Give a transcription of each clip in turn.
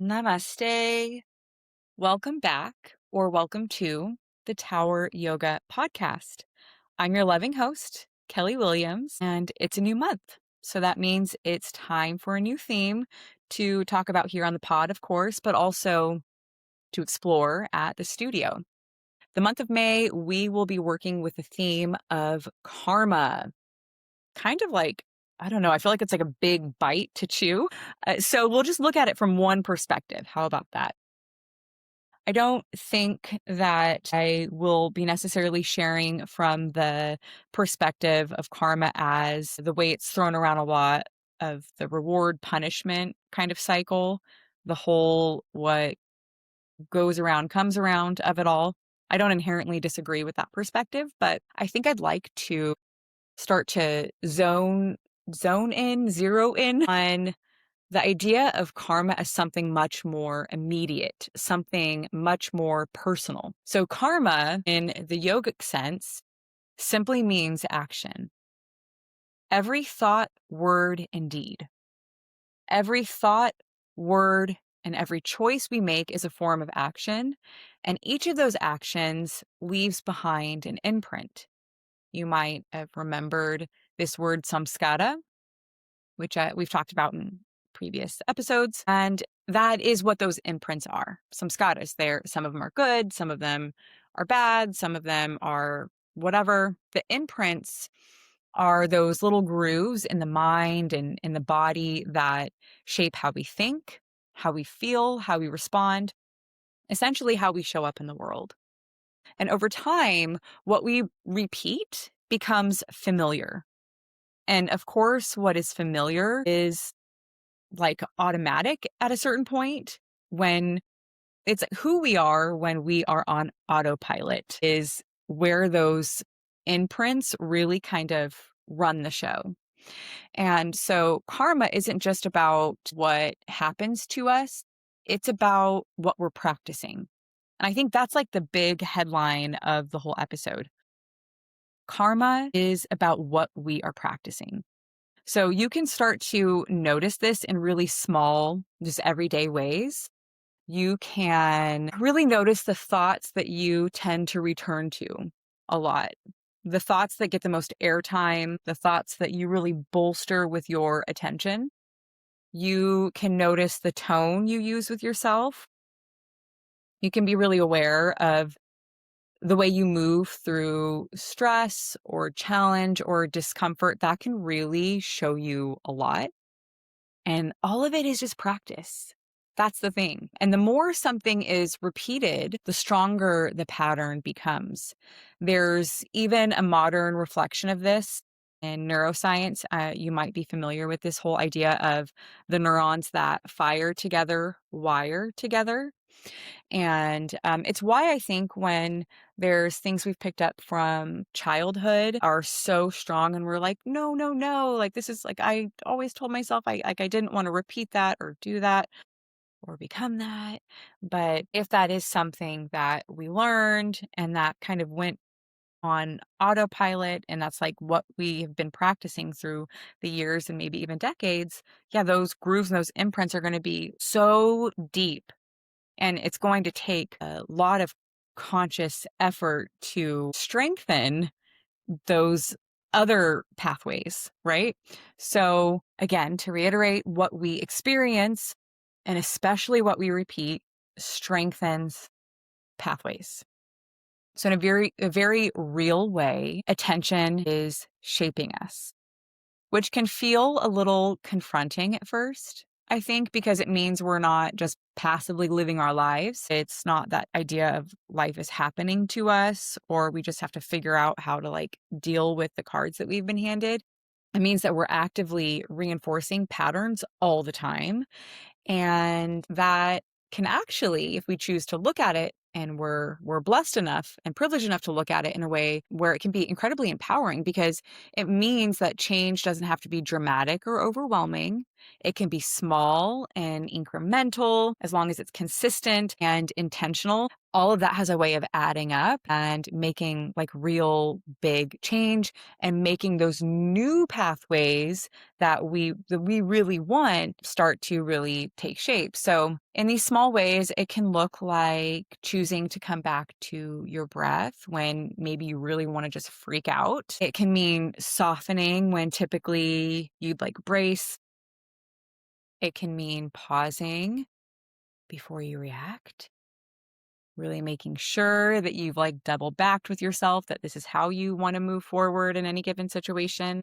Namaste. Welcome back or welcome to the Tower Yoga Podcast. I'm your loving host, Kellee Williams, and it's a new month. So that means it's time for a new theme to talk about here on the pod, of course, but also to explore at the studio. The month of May, we will be working with the theme of karma. Kind of like, I don't know, I feel like it's like a big bite to chew. So we'll just look at it from one perspective. How about that? I don't think that I will be necessarily sharing from the perspective of karma as the way it's thrown around a lot of the reward punishment kind of cycle, the whole what goes around comes around of it all. I don't inherently disagree with that perspective, but I think I'd like to start to zero in on the idea of karma as something much more immediate, something much more personal. So karma in the yogic sense simply means action. Every thought, word, and deed. Every thought, word, and every choice we make is a form of action, and each of those actions leaves behind an imprint. You might have remembered this word samskara, which we've talked about in previous episodes. And that is what those imprints are. Samskaras. Some of them are good, some of them are bad, some of them are whatever. The imprints are those little grooves in the mind and in the body that shape how we think, how we feel, how we respond, essentially how we show up in the world. And over time, what we repeat becomes familiar. And of course, what is familiar is like automatic at a certain point when it's who we are when we are on autopilot is where those imprints really kind of run the show. And so karma isn't just about what happens to us, it's about what we're practicing. And I think that's like the big headline of the whole episode. Karma is about what we are practicing. So you can start to notice this in really small, just everyday ways. You can really notice the thoughts that you tend to return to a lot. The thoughts that get the most airtime, the thoughts that you really bolster with your attention. You can notice the tone you use with yourself. You can be really aware of the way you move through stress or challenge or discomfort. That can really show you a lot. And all of it is just practice. That's the thing. And the more something is repeated, the stronger the pattern becomes. There's even a modern reflection of this in neuroscience. You might be familiar with this whole idea of the neurons that fire together, wire together. And it's why I think when there's things we've picked up from childhood are so strong and we're like, no, no, no, like this is like, I always told myself I didn't want to repeat that or do that or become that. But if that is something that we learned and that kind of went on autopilot and that's like what we have been practicing through the years and maybe even decades, yeah, those grooves and those imprints are going to be so deep, and it's going to take a lot of conscious effort to strengthen those other pathways, right? So, again, to reiterate, what we experience and especially what we repeat strengthens pathways. So, in a very real way, attention is shaping us, which can feel a little confronting at first, I think, because it means we're not just passively living our lives. It's not that idea of life is happening to us, or we just have to figure out how to like deal with the cards that we've been handed. It means that we're actively reinforcing patterns all the time. And that can actually, if we choose to look at it, and we're blessed enough and privileged enough to look at it in a way where it can be incredibly empowering, because it means that change doesn't have to be dramatic or overwhelming. It can be small and incremental as long as it's consistent and intentional. All of that has a way of adding up and making like real big change and making those new pathways that we really want start to really take shape. So in these small ways, it can look like choosing to come back to your breath when maybe you really want to just freak out. It can mean softening when typically you'd like brace. It can mean pausing before you react, really making sure that you've like double backed with yourself that this is how you want to move forward in any given situation.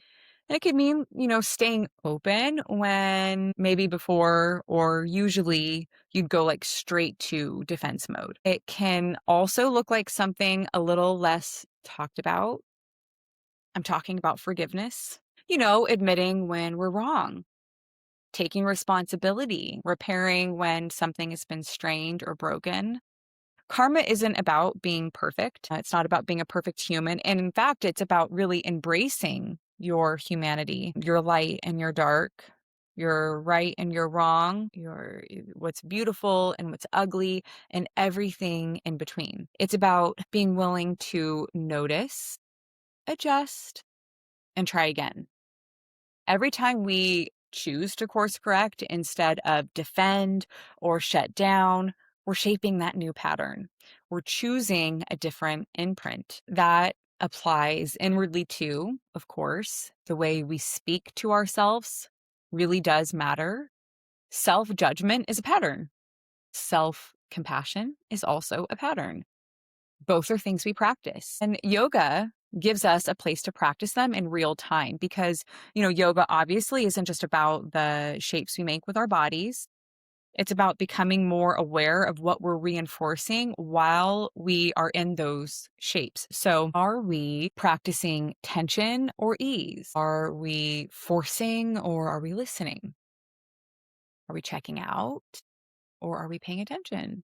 And it could mean, staying open when maybe before or usually you'd go like straight to defense mode. It can also look like something a little less talked about. I'm talking about forgiveness, admitting when we're wrong, taking responsibility, repairing when something has been strained or broken. Karma isn't about being perfect. It's not about being a perfect human. And in fact, it's about really embracing your humanity, your light and your dark, your right and your wrong, your what's beautiful and what's ugly, and everything in between. It's about being willing to notice, adjust, and try again. Every time we choose to course correct instead of defend or shut down, we're shaping that new pattern. We're choosing a different imprint that applies inwardly too, of course. The way we speak to ourselves really does matter. Self-judgment is a pattern. Self-compassion is also a pattern. Both are things we practice. And yoga gives us a place to practice them in real time because, yoga obviously isn't just about the shapes we make with our bodies. It's about becoming more aware of what we're reinforcing while we are in those shapes. So are we practicing tension or ease? Are we forcing or are we listening? Are we checking out or are we paying attention?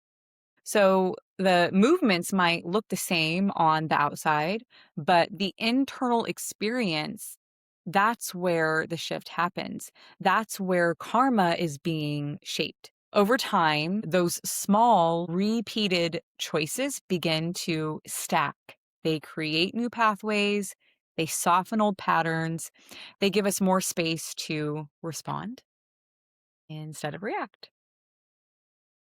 So the movements might look the same on the outside, but the internal experience, that's where the shift happens. That's where karma is being shaped. Over time, those small repeated choices begin to stack. They create new pathways. They soften old patterns. They give us more space to respond instead of react.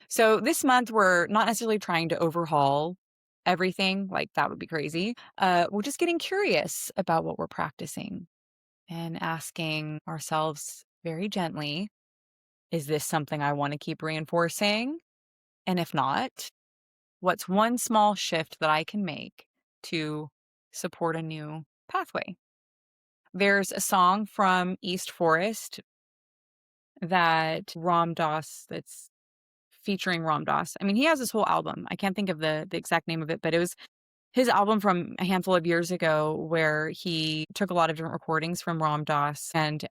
So this month, we're not necessarily trying to overhaul everything, like that would be crazy. We're just getting curious about what we're practicing and asking ourselves very gently, is this something I want to keep reinforcing? And if not, what's one small shift that I can make to support a new pathway? There's a song from East Forest that Ram Dass, that's featuring Ram Dass. I mean, he has this whole album. I can't think of the exact name of it, but it was his album from a handful of years ago where he took a lot of different recordings from Ram Dass and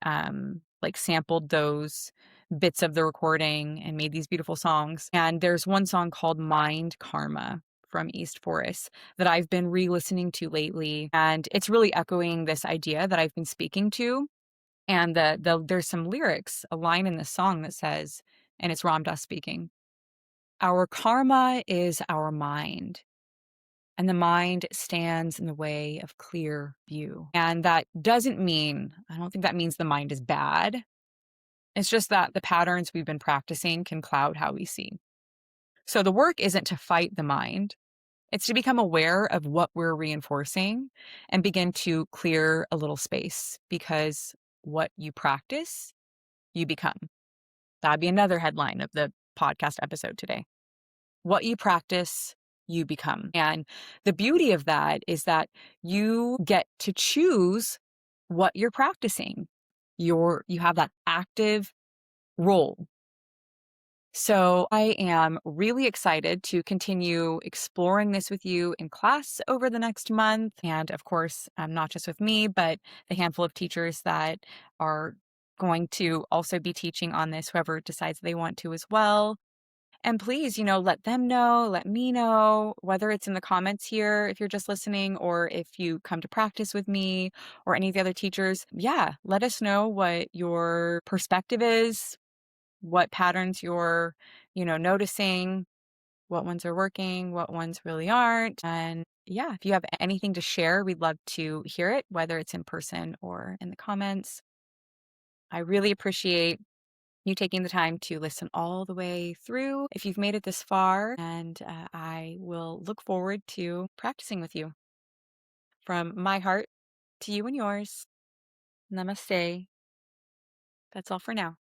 like sampled those bits of the recording and made these beautiful songs. And there's one song called Mind Karma from East Forest that I've been re-listening to lately. And it's really echoing this idea that I've been speaking to. And there's some lyrics, a line in the song that says, and it's Ram Dass speaking, "Our karma is our mind, and the mind stands in the way of clear view." And that doesn't mean, I don't think that means the mind is bad. It's just that the patterns we've been practicing can cloud how we see. So the work isn't to fight the mind. It's to become aware of what we're reinforcing and begin to clear a little space, because what you practice, you become. That'd be another headline of the podcast episode today. What you practice, you become. And the beauty of that is that you get to choose what you're practicing. You have that active role. So I am really excited to continue exploring this with you in class over the next month. And of course, not just with me, but the handful of teachers that are going to also be teaching on this, whoever decides they want to as well. And please, let them know, let me know, whether it's in the comments here if you're just listening, or if you come to practice with me or any of the other teachers. Yeah, let us know what your perspective is, what patterns you're, noticing, what ones are working, what ones really aren't. And yeah, if you have anything to share, we'd love to hear it, whether it's in person or in the comments. I really appreciate you taking the time to listen all the way through if you've made it this far. And I will look forward to practicing with you. From my heart to you and yours, namaste. That's all for now.